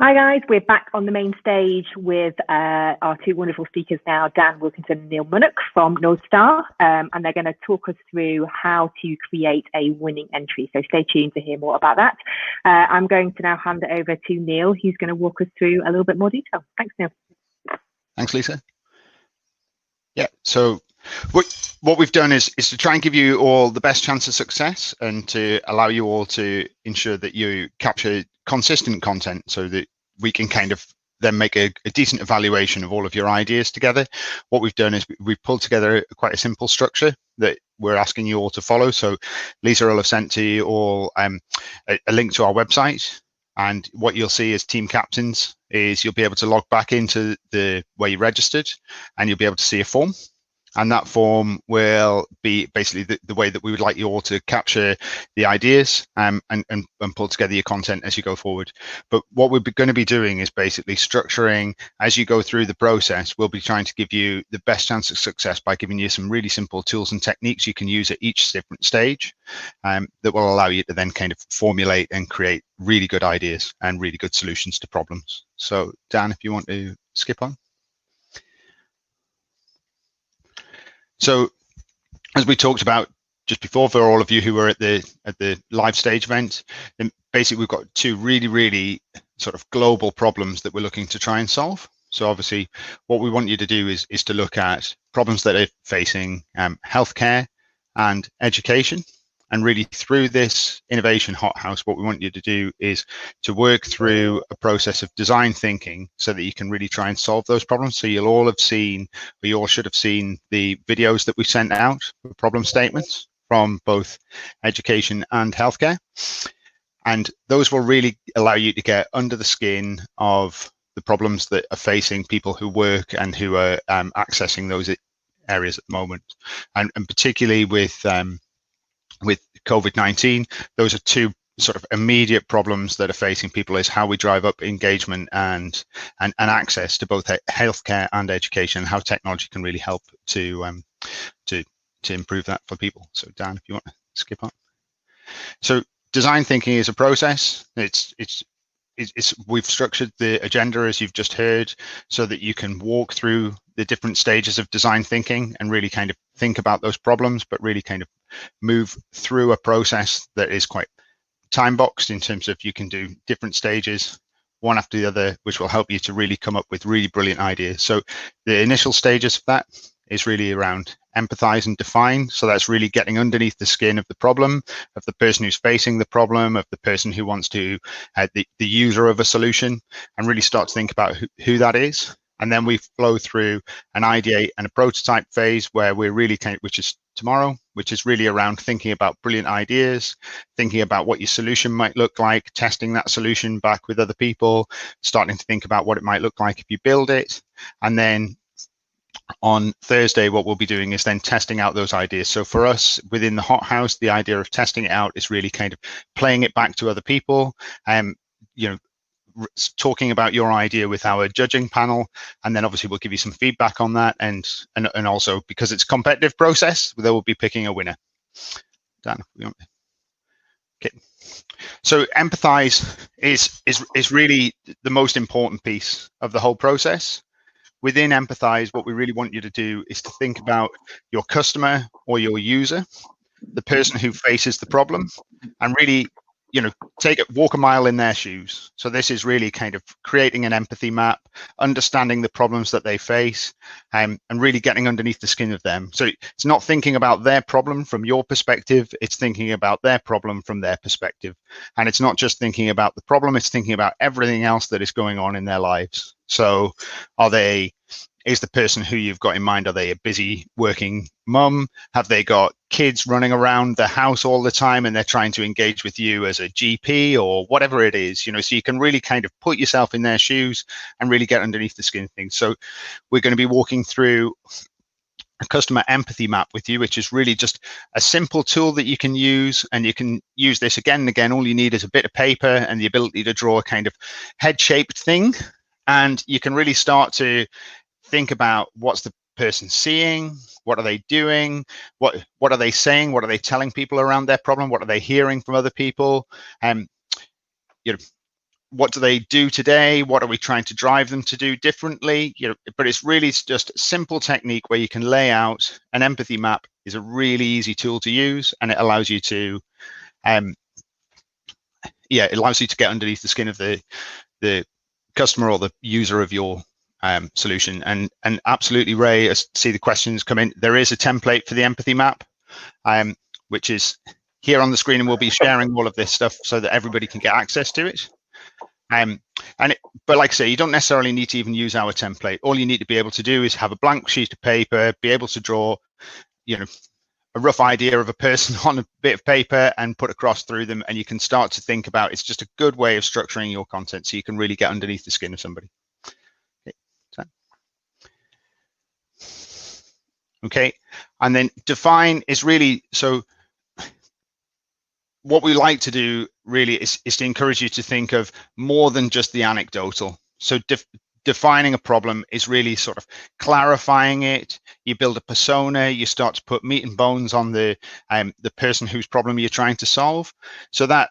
Hi guys, we're back on the main stage with our two wonderful speakers now, Dan Wilkinson and Neil Munnock from Northstar, and they're going to talk us through how to create a winning entry. So stay tuned to hear more about that. I'm going to now hand it over to Neil, who's going to walk us through a little bit more detail. Thanks, Neil. Thanks, Lisa. Yeah, so what we've done is to try and give you all the best chance of success and to allow you all to ensure that you capture consistent content so that we can kind of then make a decent evaluation of all of your ideas together. What we've done is we've pulled together quite a simple structure that we're asking you all to follow. So Lisa will have sent to you all a link to our website. And what you'll see as team captains is you'll be able to log back into the where you registered and you'll be able to see a form. And that form will be basically the way that we would like you all to capture the ideas and pull together your content as you go forward. But what we're going to be doing is basically structuring as you go through the process. We'll be trying to give you the best chance of success by giving you some really simple tools and techniques you can use at each different stage that will allow you to then kind of formulate and create really good ideas and really good solutions to problems. So Dan, if you want to skip on. So as we talked about just before, for all of you who were at the live stage event, then basically we've got two really sort of global problems that we're looking to try and solve. So obviously what we want you to do is to look at problems that are facing healthcare and education. And really through this innovation hothouse, what we want you to do is to work through a process of design thinking so that you can really try and solve those problems. So you'll all have seen, or you all should have seen the videos that we sent out, the problem statements from both education and healthcare. And those will really allow you to get under the skin of the problems that are facing people who work and who are accessing those areas at the moment. And particularly with COVID-19, those are two sort of immediate problems that are facing people, is how we drive up engagement and access to both healthcare and education, how technology can really help to improve that for people. So Dan, if you want to skip on. So design thinking is a process. We've structured the agenda, as you've just heard, so that you can walk through the different stages of design thinking and really kind of think about those problems, but really kind of move through a process that is quite time boxed in terms of you can do different stages one after the other, which will help you to really come up with really brilliant ideas. So the initial stages of that is really around empathize and define. So that's really getting underneath the skin of the problem, of the person who's facing the problem, of the person who wants to, the user of a solution, and really start to think about who that is. And then we flow through an ideate and a prototype phase where we're really which is tomorrow, which is really around thinking about brilliant ideas, thinking about what your solution might look like, testing that solution back with other people, starting to think about what it might look like if you build it. And then on Thursday, what we'll be doing is then testing out those ideas. So for us within the hothouse, the idea of testing it out is really kind of playing it back to other people, talking about your idea with our judging panel, and then obviously we'll give you some feedback on that, and also because it's a competitive process, they will be picking a winner. Dan, okay. So empathize is really the most important piece of the whole process. Within empathize, what we really want you to do is to think about your customer or your user, the person who faces the problem, and really walk a mile in their shoes. So this is really kind of creating an empathy map, understanding the problems that they face, and really getting underneath the skin of them. So it's not thinking about their problem from your perspective, it's thinking about their problem from their perspective. And it's not just thinking about the problem, it's thinking about everything else that is going on in their lives. So is the person who you've got in mind, are they a busy working mum? Have they got kids running around the house all the time and they're trying to engage with you as a GP or whatever it is, so you can really kind of put yourself in their shoes and really get underneath the skin of things. So we're going to be walking through a customer empathy map with you, which is really just a simple tool that you can use, and you can use this again and again. All you need is a bit of paper and the ability to draw a kind of head-shaped thing, and you can really start to think about what's the person seeing, what are they doing, what are they saying, what are they telling people around their problem, what are they hearing from other people, what do they do today? What are we trying to drive them to do differently? But it's really just a simple technique where you can lay out an empathy map. Is a really easy tool to use, and it allows you to, it allows you to get underneath the skin of the customer or the user of your solution. And absolutely, Ray, I see the questions come in. There is a template for the empathy map, which is here on the screen, and we'll be sharing all of this stuff so that everybody can get access to it. But like I say, you don't necessarily need to even use our template. All you need to be able to do is have a blank sheet of paper, be able to draw, a rough idea of a person on a bit of paper and put across through them, and you can start to think about, it's just a good way of structuring your content so you can really get underneath the skin of somebody. Okay, and then define is really, so what we like to do really is to encourage you to think of more than just the anecdotal. So defining a problem is really sort of clarifying it. You build a persona, you start to put meat and bones on the person whose problem you're trying to solve. So that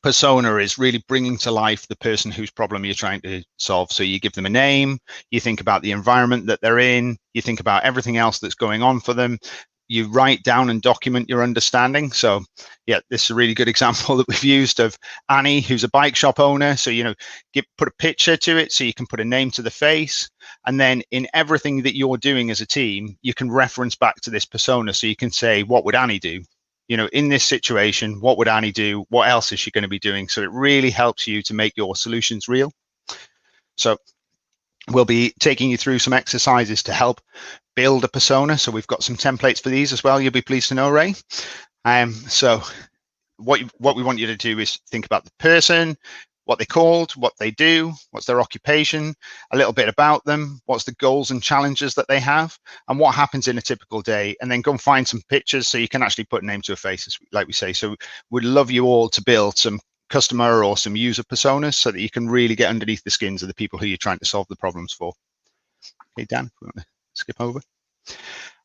persona is really bringing to life the person whose problem you're trying to solve. So you give them a name, you think about the environment that they're in, you think about everything else that's going on for them. You write down and document your understanding. So yeah, this is a really good example that we've used of Annie, who's a bike shop owner. So, put a picture to it so you can put a name to the face. And then in everything that you're doing as a team, you can reference back to this persona. So you can say, what would Annie do? In this situation, what would Annie do? What else is she going to be doing? So it really helps you to make your solutions real. So we'll be taking you through some exercises to help build a persona. So we've got some templates for these as well. You'll be pleased to know, Ray. So what we want you to do is think about the person, what they're called, what they do, what's their occupation, a little bit about them, what's the goals and challenges that they have, and what happens in a typical day, and then go and find some pictures so you can actually put a name to a face, like we say. So we'd love you all to build some customer or some user personas so that you can really get underneath the skins of the people who you're trying to solve the problems for. Okay, Dan, we want to skip over.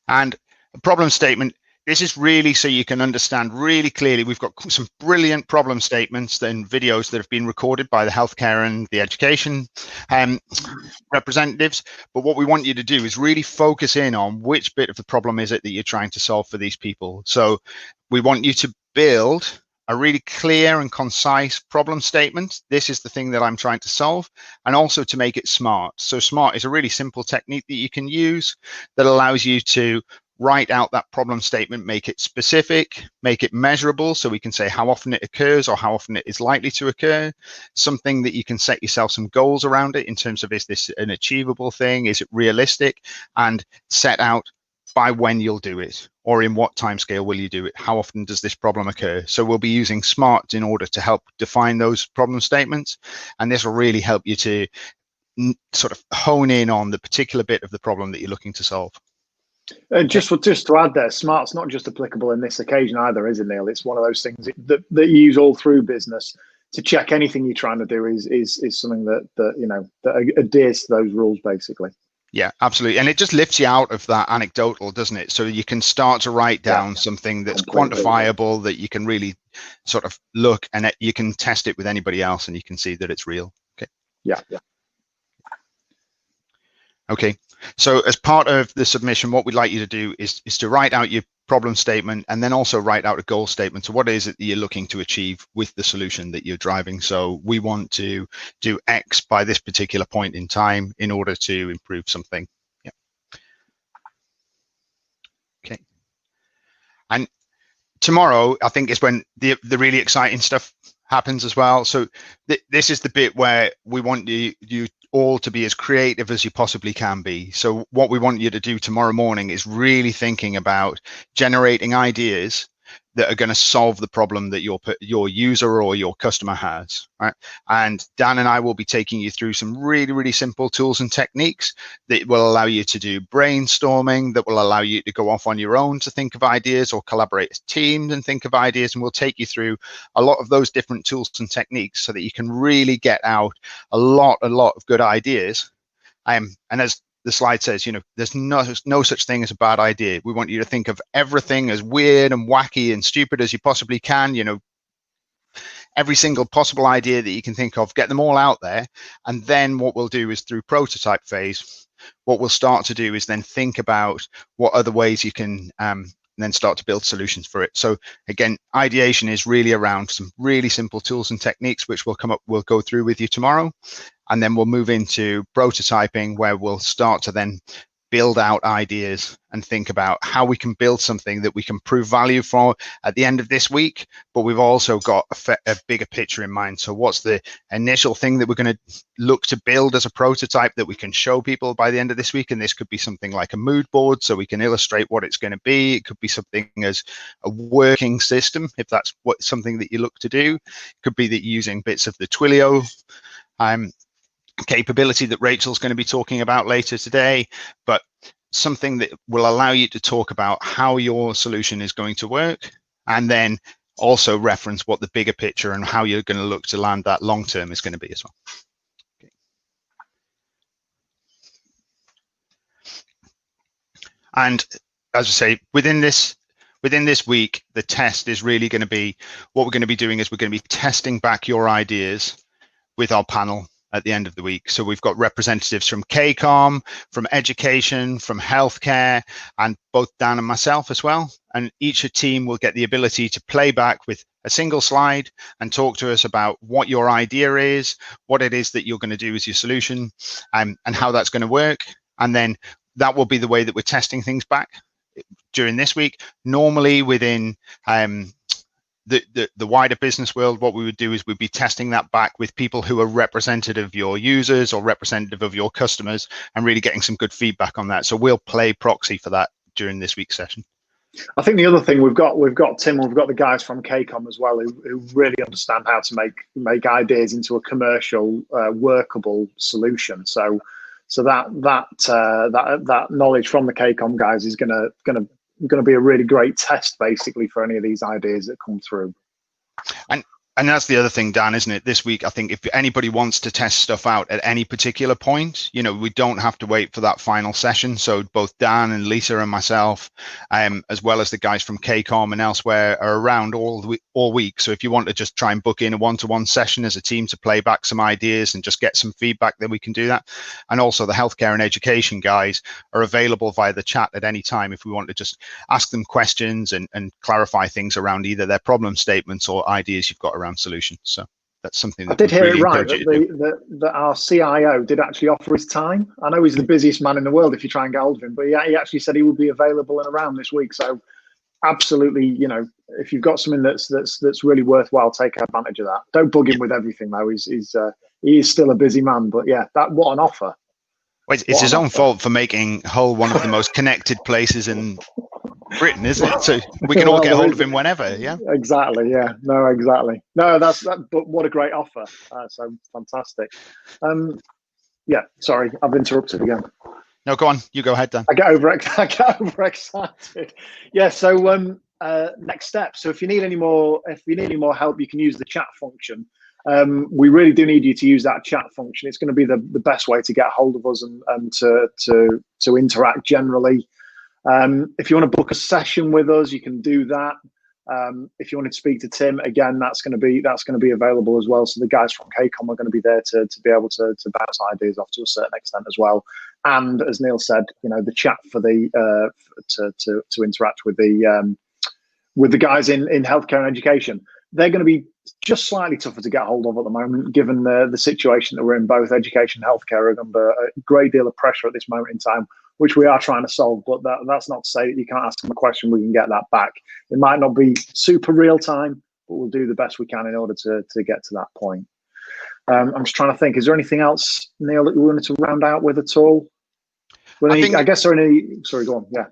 And a problem statement. This is really so you can understand really clearly. We've got some brilliant problem statements and videos that have been recorded by the healthcare and the education representatives. But what we want you to do is really focus in on which bit of the problem is it that you're trying to solve for these people. So we want you to build a really clear and concise problem statement. This is the thing that I'm trying to solve, and also to make it smart. So SMART is a really simple technique that you can use that allows you to write out that problem statement, make it specific, make it measurable, so we can say how often it occurs or how often it is likely to occur, something that you can set yourself some goals around it in terms of, is this an achievable thing, is it realistic, and set out by when you'll do it, or in what time scale will you do it, how often does this problem occur. So we'll be using SMART in order to help define those problem statements, and this will really help you to sort of hone in on the particular bit of the problem that you're looking to solve. Just to add there, SMART's not just applicable in this occasion either, is it, Neil? It's one of those things that you use all through business to check anything you're trying to do is something that adheres to those rules, basically. Yeah, absolutely. And it just lifts you out of that anecdotal, doesn't it? So you can start to write down something that's quantifiable, that you can really sort of look, and you can test it with anybody else and you can see that it's real. Okay. Yeah. Okay. So as part of the submission, what we'd like you to do is to write out your problem statement, and then also write out a goal statement. So what is it that you're looking to achieve with the solution that you're driving? So we want to do X by this particular point in time in order to improve something. Yeah. Okay. And tomorrow, I think, is when the really exciting stuff happens as well. So this is the bit where we want you all to be as creative as you possibly can be. So what we want you to do tomorrow morning is really thinking about generating ideas that are going to solve the problem that your user or your customer has, right? And Dan and I will be taking you through some really, really simple tools and techniques that will allow you to do brainstorming, that will allow you to go off on your own to think of ideas, or collaborate as teams and think of ideas. And we'll take you through a lot of those different tools and techniques so that you can really get out a lot of good ideas. And as the slide says, there's no such thing as a bad idea. We want you to think of everything as weird and wacky and stupid as you possibly can. every single possible idea that you can think of, get them all out there. And then what we'll do is through prototype phase, what we'll start to do is then think about what other ways you can then start to build solutions for it. So again, ideation is really around some really simple tools and techniques, which we'll go through with you tomorrow. And then we'll move into prototyping, where we'll start to then build out ideas and think about how we can build something that we can prove value for at the end of this week. But we've also got a bigger picture in mind. So what's the initial thing that we're going to look to build as a prototype that we can show people by the end of this week? And this could be something like a mood board, so we can illustrate what it's going to be. It could be something as a working system, if that's something that you look to do. It could be that you're using bits of the Twilio capability that Rachel's going to be talking about later today, but something that will allow you to talk about how your solution is going to work, and then also reference what the bigger picture and how you're going to look to land that long term is going to be as well. Okay. And as I say, within this week, the test is really going to be, what we're going to be doing is we're going to be testing back your ideas with our panel at the end of the week. So we've got representatives from KCOM, from education, from healthcare, and both Dan and myself as well. And each team will get the ability to play back with a single slide and talk to us about what your idea is, what it is that you're going to do as your solution, and how that's going to work. And then that will be the way that we're testing things back during this week. Normally within the wider business world, what we would do is we'd be testing that back with people who are representative of your users or representative of your customers, and really getting some good feedback on that. So we'll play proxy for that during this week's session. I think the other thing we've got Tim, we've got the guys from KCOM as well, who really understand how to make ideas into a commercial, workable solution. So that knowledge from the KCOM guys is going to be a really great test, basically, for any of these ideas that come through. And that's the other thing, Dan, isn't it? This week, I think if anybody wants to test stuff out at any particular point, we don't have to wait for that final session. So both Dan and Lisa and myself, as well as the guys from KCOM and elsewhere, are around all week. So if you want to just try and book in a one-to-one session as a team to play back some ideas and just get some feedback, then we can do that. And also the healthcare and education guys are available via the chat at any time if we want to just ask them questions and clarify things around either their problem statements or ideas you've got around solutions. So that's something that I did hear really it right, that our CIO did actually offer his time. I know he's the busiest man in the world if you try and get hold of him, but he actually said he would be available and around this week. So absolutely, if you've got something that's really worthwhile, take advantage of that. Don't bug him with everything though. He is still a busy man, but yeah, what an offer. Well, it's his own fault for making Hull one of the most connected places in Britain, isn't it? So we can all get hold of him whenever. Yeah, exactly. Yeah, no, exactly. No, that's that. But what a great offer! So fantastic. Yeah, sorry, I've interrupted again. No, go on. You go ahead, Dan. I get overexcited. Yeah. So next step. So if you need any more help, you can use the chat function. We really do need you to use that chat function. It's going to be the best way to get hold of us and to interact generally. If you want to book a session with us, you can do that. If you want to speak to Tim, again, that's going to be available as well. So the guys from KCOM are going to be there to be able to bounce ideas off to a certain extent as well. And as Neil said, the chat for the to interact with the guys in healthcare and education. They're going to be just slightly tougher to get hold of at the moment, given the situation that we're in. Both education and healthcare are under a great deal of pressure at this moment in time, which we are trying to solve. But that's not to say that you can't ask them a question, we can get that back. It might not be super real time, but we'll do the best we can in order to get to that point. I'm just trying to think, is there anything else, Neil, that you wanted to round out with at all? I guess there are any, sorry, go on, yeah.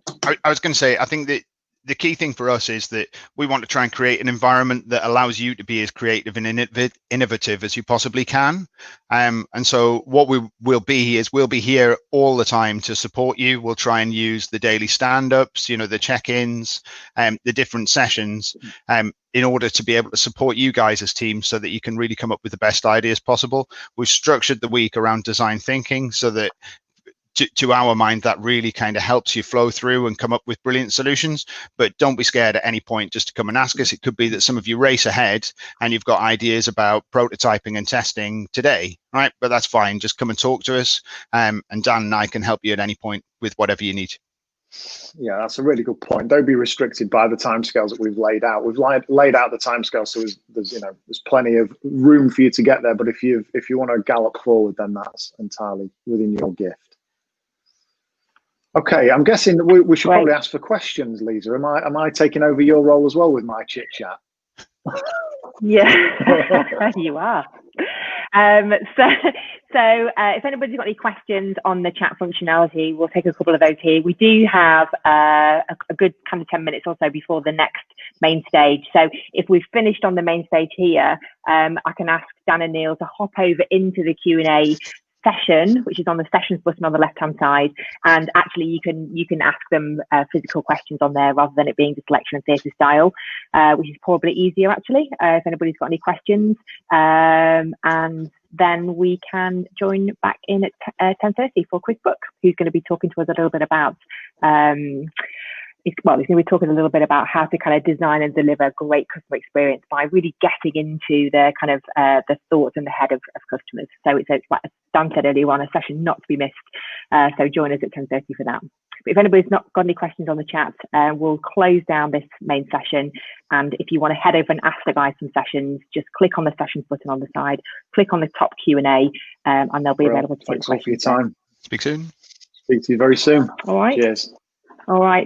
I was going to say, I think that the key thing for us is that we want to try and create an environment that allows you to be as creative and innovative as you possibly can. And so what we will be is we'll be here all the time to support you. We'll try and use the daily stand-ups, the check-ins, the different sessions in order to be able to support you guys as teams so that you can really come up with the best ideas possible. We've structured the week around design thinking so that to our mind, that really kind of helps you flow through and come up with brilliant solutions. But don't be scared at any point just to come and ask us. It could be that some of you race ahead and you've got ideas about prototyping and testing today, right? But that's fine. Just come and talk to us, and Dan and I can help you at any point with whatever you need. Yeah, that's a really good point. Don't be restricted by the timescales that we've laid out. We've laid out the timescales, so there's plenty of room for you to get there. But if you want to gallop forward, then that's entirely within your gift. Okay, I'm guessing that we should probably ask for questions, Lisa. Am I taking over your role as well with my chit chat? Yeah, you are. So if anybody's got any questions on the chat functionality, we'll take a couple of those here. We do have a good kind of 10 minutes or so before the next main stage. So if we've finished on the main stage here, I can ask Dan and Neil to hop over into the Q&A session, which is on the sessions button on the left hand side, and actually you can ask them physical questions on there rather than it being just lecture and theatre style, which is probably easier actually, if anybody's got any questions, and then we can join back in at 10:30 for Quiz Book, who's going to be talking to us a little bit about he's going to be talking a little bit about how to kind of design and deliver great customer experience by really getting into the kind of the thoughts and the head of customers. So it's like Dan said earlier on, a session not to be missed. So join us at 10:30 for that. But if anybody's not got any questions on the chat, we'll close down this main session. And if you want to head over and ask the guys some sessions, just click on the sessions button on the side, click on the top Q&A, and they'll be available to take questions. Thanks for your time. Speak soon. Speak to you very soon. All right. Cheers. All right.